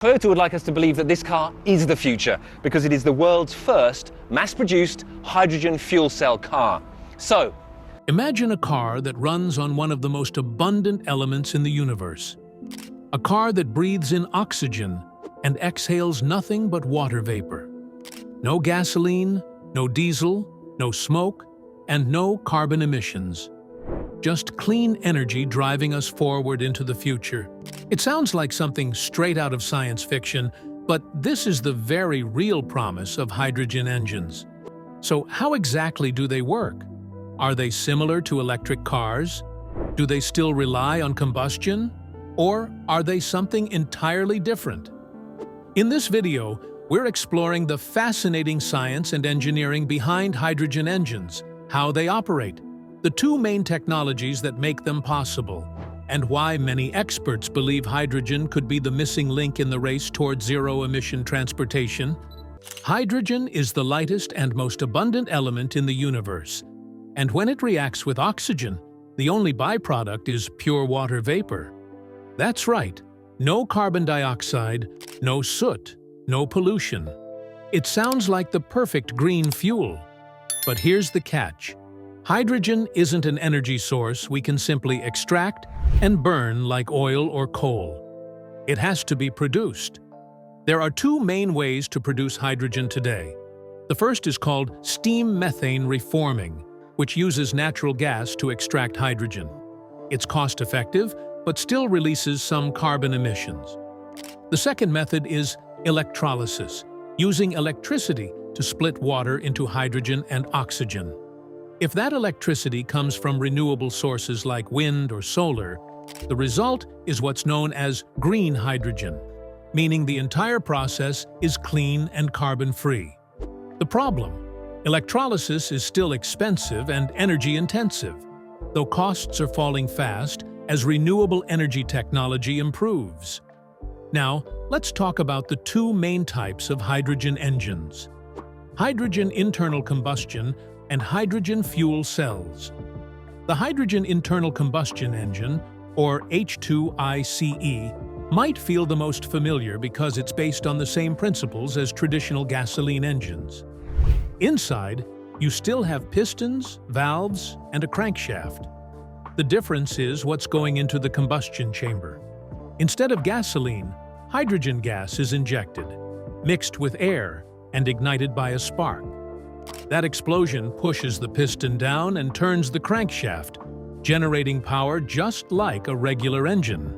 Toyota would like us to believe that this car is the future because it is the world's first mass-produced hydrogen fuel cell car. So, imagine a car that runs on one of the most abundant elements in the universe. A car that breathes in oxygen and exhales nothing but water vapor. No gasoline, no diesel, no smoke, and no carbon emissions. Just clean energy driving us forward into the future. It sounds like something straight out of science fiction, but this is the very real promise of hydrogen engines. So how exactly do they work? Are they similar to electric cars? Do they still rely on combustion? Or are they something entirely different? In this video, we're exploring the fascinating science and engineering behind hydrogen engines, how they operate, the two main technologies that make them possible, and why many experts believe hydrogen could be the missing link in the race toward zero-emission transportation. Hydrogen is the lightest and most abundant element in the universe, and when it reacts with oxygen, the only byproduct is pure water vapor. That's right, no carbon dioxide, no soot, no pollution. It sounds like the perfect green fuel. But here's the catch. Hydrogen isn't an energy source we can simply extract and burn like oil or coal. It has to be produced. There are two main ways to produce hydrogen today. The first is called steam methane reforming, which uses natural gas to extract hydrogen. It's cost-effective, but still releases some carbon emissions. The second method is electrolysis, using electricity to split water into hydrogen and oxygen. If that electricity comes from renewable sources like wind or solar, the result is what's known as green hydrogen, meaning the entire process is clean and carbon-free. The problem: electrolysis is still expensive and energy-intensive, though costs are falling fast as renewable energy technology improves. Now, let's talk about the two main types of hydrogen engines: hydrogen internal combustion and hydrogen fuel cells. The hydrogen internal combustion engine, or H2ICE, might feel the most familiar because it's based on the same principles as traditional gasoline engines. Inside, you still have pistons, valves, and a crankshaft. The difference is what's going into the combustion chamber. Instead of gasoline, hydrogen gas is injected, mixed with air, and ignited by a spark. That explosion pushes the piston down and turns the crankshaft, generating power just like a regular engine.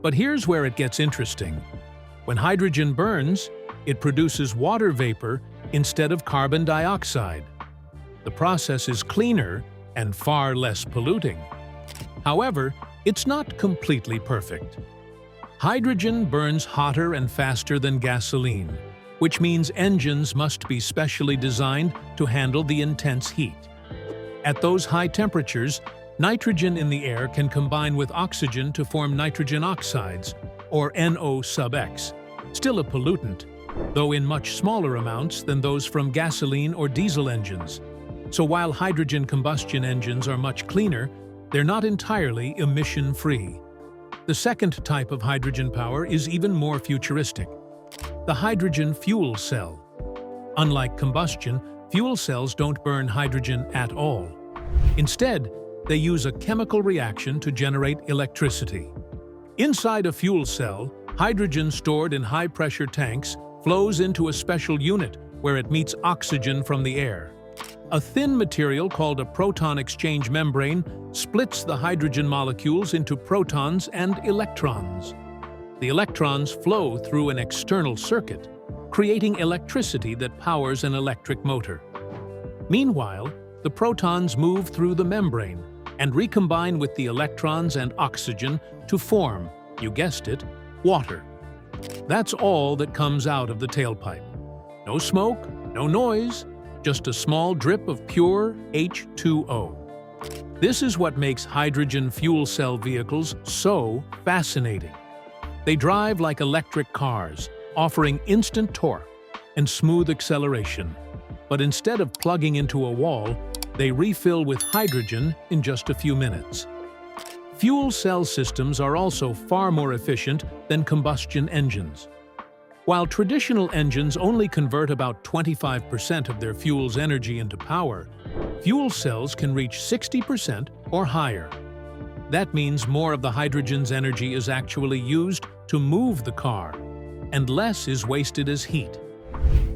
But here's where it gets interesting. When hydrogen burns, it produces water vapor instead of carbon dioxide. The process is cleaner and far less polluting. However, it's not completely perfect. Hydrogen burns hotter and faster than gasoline, which means engines must be specially designed to handle the intense heat. At those high temperatures, nitrogen in the air can combine with oxygen to form nitrogen oxides, or NO sub X, still a pollutant, though in much smaller amounts than those from gasoline or diesel engines. So while hydrogen combustion engines are much cleaner, they're not entirely emission-free. The second type of hydrogen power is even more futuristic: the hydrogen fuel cell. Unlike combustion, fuel cells don't burn hydrogen at all. Instead, they use a chemical reaction to generate electricity. Inside a fuel cell, hydrogen stored in high-pressure tanks flows into a special unit where it meets oxygen from the air. A thin material called a proton exchange membrane splits the hydrogen molecules into protons and electrons. The electrons flow through an external circuit, creating electricity that powers an electric motor. Meanwhile, the protons move through the membrane and recombine with the electrons and oxygen to form, you guessed it, water. That's all that comes out of the tailpipe. No smoke, no noise, just a small drip of pure H2O. This is what makes hydrogen fuel cell vehicles so fascinating. They drive like electric cars, offering instant torque and smooth acceleration. But instead of plugging into a wall, they refill with hydrogen in just a few minutes. Fuel cell systems are also far more efficient than combustion engines. While traditional engines only convert about 25% of their fuel's energy into power, fuel cells can reach 60% or higher. That means more of the hydrogen's energy is actually used to move the car, and less is wasted as heat.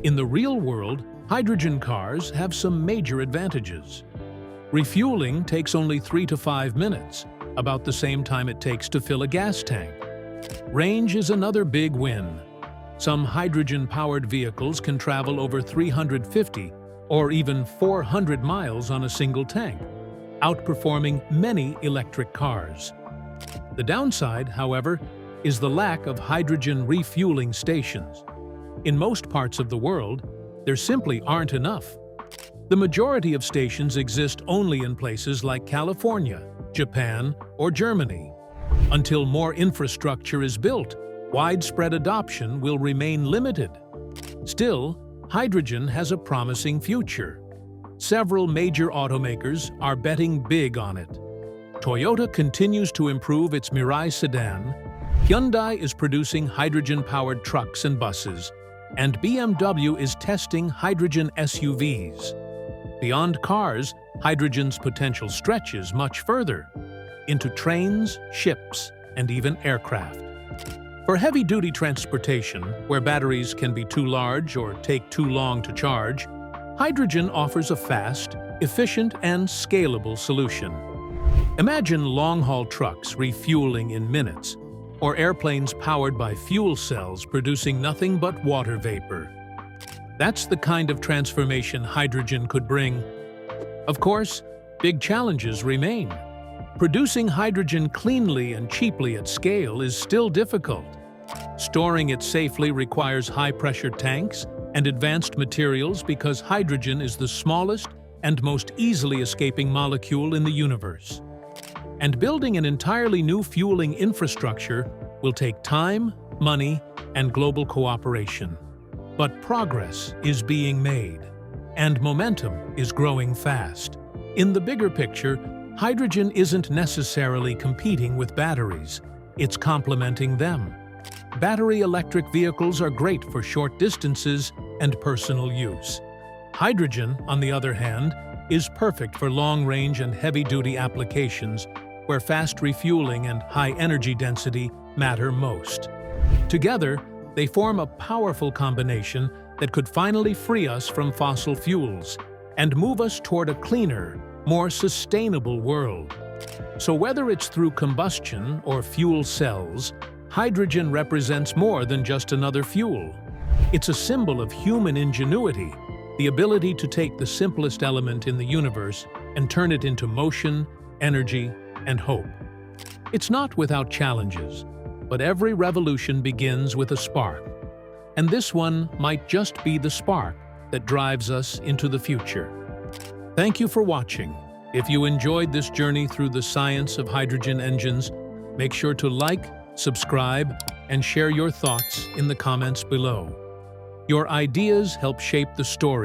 In the real world, hydrogen cars have some major advantages. Refueling takes only 3 to 5 minutes, about the same time it takes to fill a gas tank. Range is another big win. Some hydrogen-powered vehicles can travel over 350 or even 400 miles on a single tank, outperforming many electric cars. The downside, however, is the lack of hydrogen refueling stations. In most parts of the world, there simply aren't enough. The majority of stations exist only in places like California, Japan, or Germany. Until more infrastructure is built, widespread adoption will remain limited. Still, hydrogen has a promising future. Several major automakers are betting big on it. Toyota continues to improve its Mirai sedan, Hyundai is producing hydrogen-powered trucks and buses, and BMW is testing hydrogen SUVs. Beyond cars, hydrogen's potential stretches much further, into trains, ships, and even aircraft. For heavy-duty transportation, where batteries can be too large or take too long to charge, hydrogen offers a fast, efficient, and scalable solution. Imagine long-haul trucks refueling in minutes, or airplanes powered by fuel cells producing nothing but water vapor. That's the kind of transformation hydrogen could bring. Of course, big challenges remain. Producing hydrogen cleanly and cheaply at scale is still difficult. Storing it safely requires high-pressure tanks and advanced materials because hydrogen is the smallest and most easily escaping molecule in the universe. And building an entirely new fueling infrastructure will take time, money, and global cooperation. But progress is being made, and momentum is growing fast. In the bigger picture, hydrogen isn't necessarily competing with batteries, it's complementing them. Battery electric vehicles are great for short distances and personal use. Hydrogen, on the other hand, is perfect for long-range and heavy-duty applications where fast refueling and high energy density matter most. Together, they form a powerful combination that could finally free us from fossil fuels and move us toward a cleaner, more sustainable world. So whether it's through combustion or fuel cells, hydrogen represents more than just another fuel. It's a symbol of human ingenuity, the ability to take the simplest element in the universe and turn it into motion, energy, and hope. It's not without challenges, but every revolution begins with a spark. And this one might just be the spark that drives us into the future. Thank you for watching. If you enjoyed this journey through the science of hydrogen engines, make sure to like, subscribe, and share your thoughts in the comments below. Your ideas help shape the story